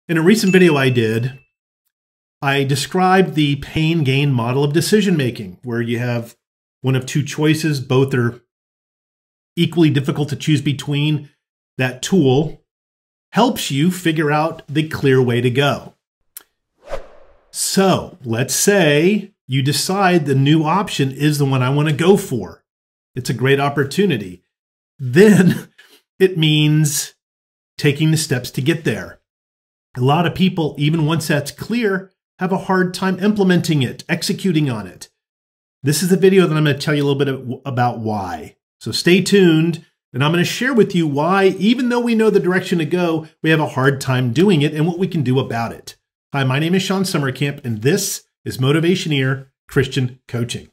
In a recent video I did, I described the pain-gain model of decision-making, where you have one of two choices, both are equally difficult to choose between. That tool helps you figure out the clear way to go. So let's say you decide the new option is the one I want to go for. It's a great opportunity. Then it means taking the steps to get there. A lot of people, even once that's clear, have a hard time implementing it, executing on it. This is the video that I'm going to tell you a little bit about why. So stay tuned, and I'm going to share with you why, even though we know the direction to go, we have a hard time doing it and what we can do about it. Hi, my name is Shawn Sommerkamp, and this is Motivationeer Christian Coaching.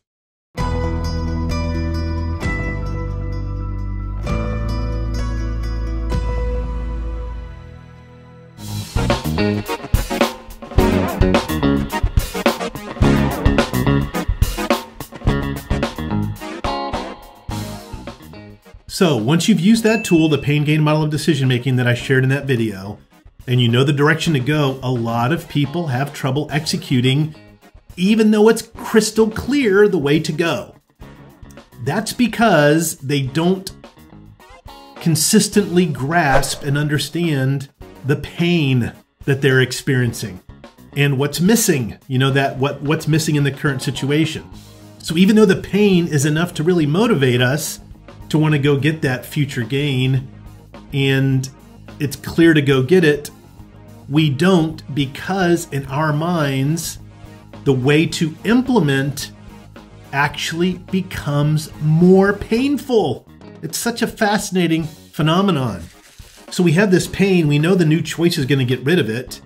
So once you've used that tool, the pain-gain model of decision-making that I shared in that video, and you know the direction to go, a lot of people have trouble executing, even though it's crystal clear the way to go. That's because they don't consistently grasp and understand the pain that they're experiencing and what's missing, what's missing in the current situation. So even though the pain is enough to really motivate us to want to go get that future gain, and it's clear to go get it, we don't, because in our minds, the way to implement actually becomes more painful. It's such a fascinating phenomenon. So we have this pain, we know the new choice is going to get rid of it,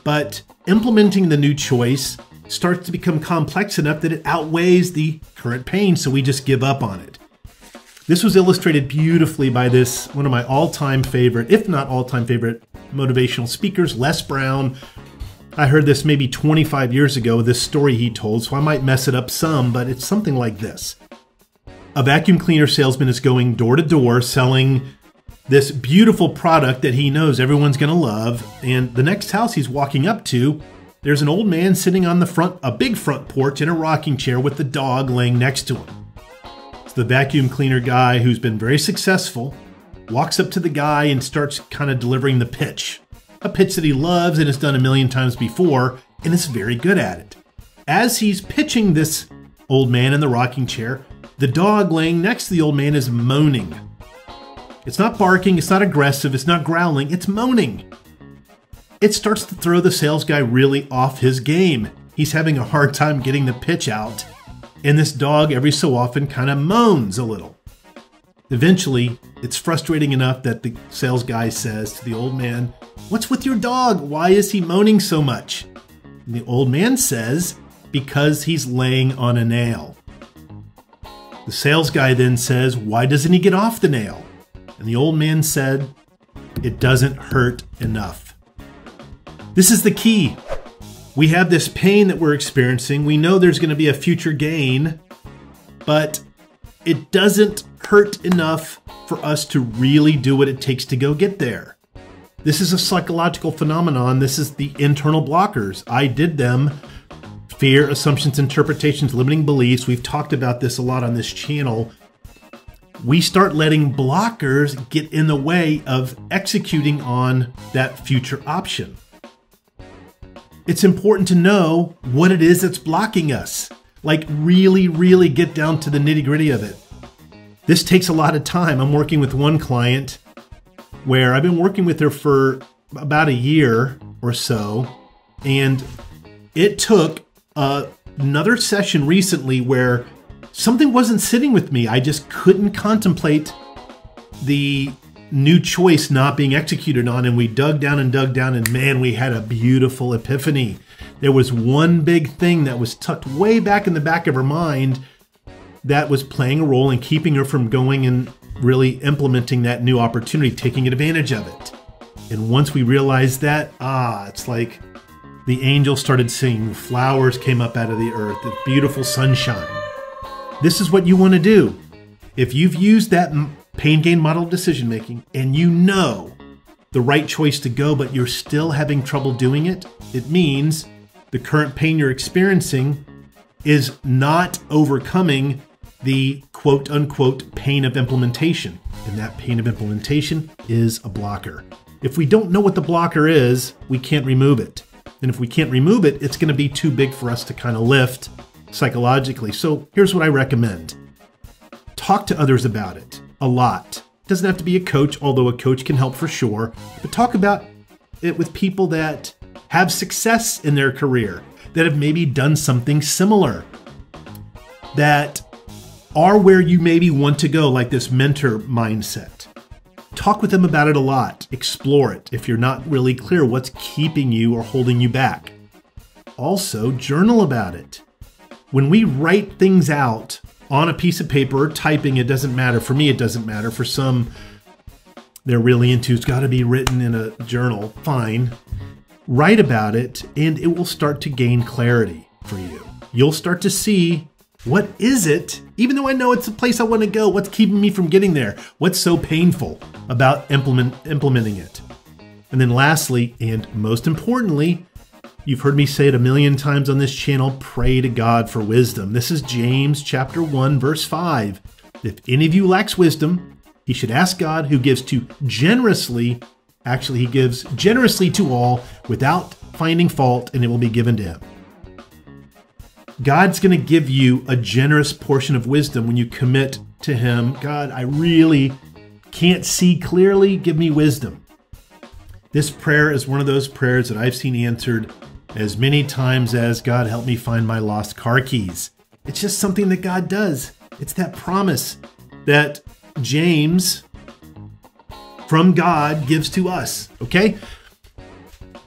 but implementing the new choice starts to become complex enough that it outweighs the current pain, so we just give up on it. This was illustrated beautifully by one of my all-time favorite, if not all-time favorite, motivational speakers, Les Brown. I heard this maybe 25 years ago, this story he told, so I might mess it up some, but it's something like this. A vacuum cleaner salesman is going door to door selling this beautiful product that he knows everyone's going to love, and the next house he's walking up to, there's an old man sitting on a big front porch in a rocking chair with the dog laying next to him. The vacuum cleaner guy, who's been very successful, walks up to the guy and starts kind of delivering the pitch. A pitch that he loves and has done a million times before and is very good at it. As he's pitching this old man in the rocking chair, the dog laying next to the old man is moaning. It's not barking, it's not aggressive, it's not growling, it's moaning. It starts to throw the sales guy really off his game. He's having a hard time getting the pitch out. And this dog every so often kind of moans a little. Eventually, it's frustrating enough that the sales guy says to the old man, "What's with your dog? Why is he moaning so much?" And the old man says, "Because he's laying on a nail." The sales guy then says, "Why doesn't he get off the nail?" And the old man said, "It doesn't hurt enough." This is the key. We have this pain that we're experiencing. We know there's going to be a future gain, but it doesn't hurt enough for us to really do what it takes to go get there. This is a psychological phenomenon. This is the internal blockers. I did them. Fear, assumptions, interpretations, limiting beliefs. We've talked about this a lot on this channel. We start letting blockers get in the way of executing on that future option. It's important to know what it is that's blocking us. Like really, really get down to the nitty-gritty of it. This takes a lot of time. I'm working with one client where I've been working with her for about a year or so, and it took another session recently where something wasn't sitting with me. I just couldn't contemplate the new choice not being executed on, and we dug down, and man, we had a beautiful epiphany. There was one big thing that was tucked way back in the back of her mind that was playing a role in keeping her from going and really implementing that new opportunity, taking advantage of it. And once we realized that, it's like the angels started singing, flowers came up out of the earth, the beautiful sunshine. This is what you want to do. If you've used that pain-gain model of decision-making, and you know the right choice to go, but you're still having trouble doing it, it means the current pain you're experiencing is not overcoming the quote unquote pain of implementation. And that pain of implementation is a blocker. If we don't know what the blocker is, we can't remove it. And if we can't remove it, it's going to be too big for us to kind of lift psychologically. So here's what I recommend. Talk to others about it a lot. It doesn't have to be a coach, although a coach can help for sure. But talk about it with people that have success in their career, that have maybe done something similar, that are where you maybe want to go, like this mentor mindset. Talk with them about it a lot. Explore it if you're not really clear what's keeping you or holding you back. Also, journal about it. When we write things out on a piece of paper or typing, it doesn't matter. For me, it doesn't matter. For some, they're really into it's got to be written in a journal. Fine. Write about it, and it will start to gain clarity for you. You'll start to see, what is it, even though I know it's a place I want to go, what's keeping me from getting there? What's so painful about implementing it? And then lastly, and most importantly, you've heard me say it a million times on this channel, pray to God for wisdom. This is James chapter 1, verse 5. If any of you lacks wisdom, he should ask God, who gives to generously. Actually, he gives generously to all without finding fault, and it will be given to him. God's going to give you a generous portion of wisdom when you commit to him. God, I really can't see clearly. Give me wisdom. This prayer is one of those prayers that I've seen answered as many times as God help me find my lost car keys. It's just something that God does. It's that promise that James from God gives to us, okay?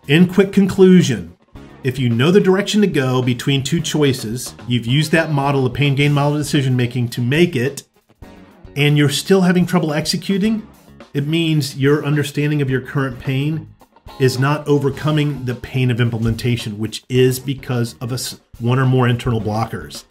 In quick conclusion, if you know the direction to go between two choices, you've used that model, the pain gain model of decision making, to make it, and you're still having trouble executing, it means your understanding of your current pain is not overcoming the pain of implementation, which is because of one or more internal blockers.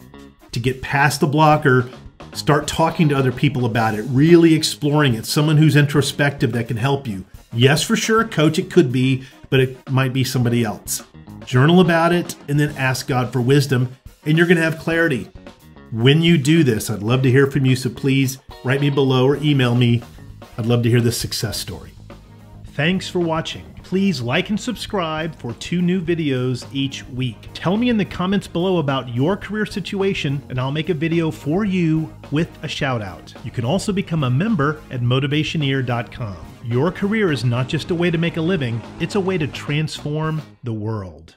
To get past the blocker, start talking to other people about it, really exploring it. Someone who's introspective that can help you. Yes, for sure, a coach it could be, but it might be somebody else. Journal about it and then ask God for wisdom, and you're going to have clarity. When you do this, I'd love to hear from you, so please write me below or email me. I'd love to hear this success story. Thanks for watching. Please like and subscribe for 2 new videos each week. Tell me in the comments below about your career situation, and I'll make a video for you with a shout out. You can also become a member at Motivationeer.com. Your career is not just a way to make a living, it's a way to transform the world.